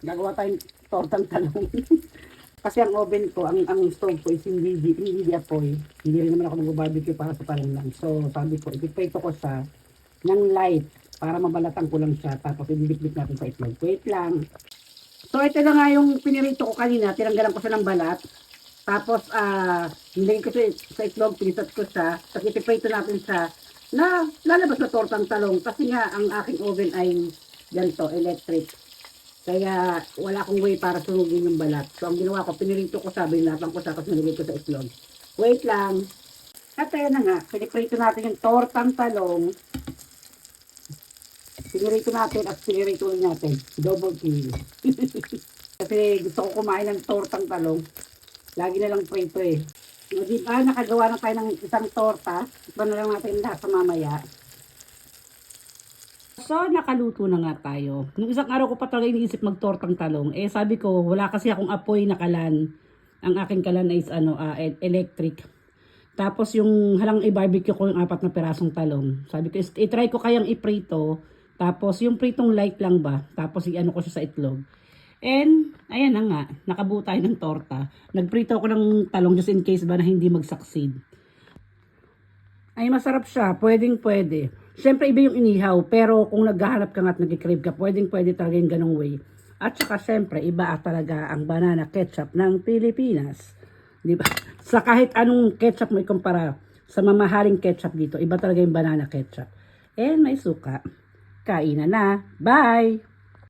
Gagawa tayong tortang talong. Kasi ang oven ko, ang stove ko is hindi apoy. Hindi rin naman ako mag-barbecue para sa panin lang. So, sabi ko, ipiprito ko siya ng light para mabalatan ko lang siya. Tapos, ididikdik natin sa itlog. Wait lang. So, ito na nga yung pinirito ko kanina. Tinanggalan ko siya ng balat. Tapos, nilagay ko siya sa itlog, pinisat ko siya. Tapos, ipiprito natin siya na lalabas na tortang talong. Kasi nga, ang aking oven ay ganito, electric. Kaya wala akong way para sunugin yung balat. So ang ginawa ko, pinirito ko siya, binatang ko siya, tapos nilagay ko sa itlog. Wait lang. At ayan na nga, piniprito natin yung tortang talong. Pinirito natin at pinirito natin. Double kill. Kasi gusto ko kumain ng tortang talong. Lagi na lang prito eh. O diba, nakagawa na tayo ng isang torta. Iba na lang natin lahat sa mamaya. So, nakaluto na nga tayo. Nung isang araw ko pa talaga iniisip magtortang talong. Eh, sabi ko, wala kasi akong apoy na kalan. Ang aking kalan is electric. Tapos yung halang i-barbecue ko yung 4 na pirasong talong. Sabi ko, i-try ko kayang iprito. Tapos yung pritong light lang ba? Tapos i-ano ko siya sa itlog. And, ayan na nga, nakabuo tayo ng torta. Nagprito ako ng talong just in case ba na hindi mag-succeed. Ay, masarap siya. Pwedeng pwede. Siyempre, iba yung inihaw. Pero kung naghahanap ka nga at nag-crave ka, pwedeng pwede talaga yung ganong way. At saka, siyempre, iba talaga ang banana ketchup ng Pilipinas. Di ba? Sa kahit anong ketchup mo ikumpara sa mamahaling ketchup dito, iba talaga yung banana ketchup. And may suka. Kainan na. Bye!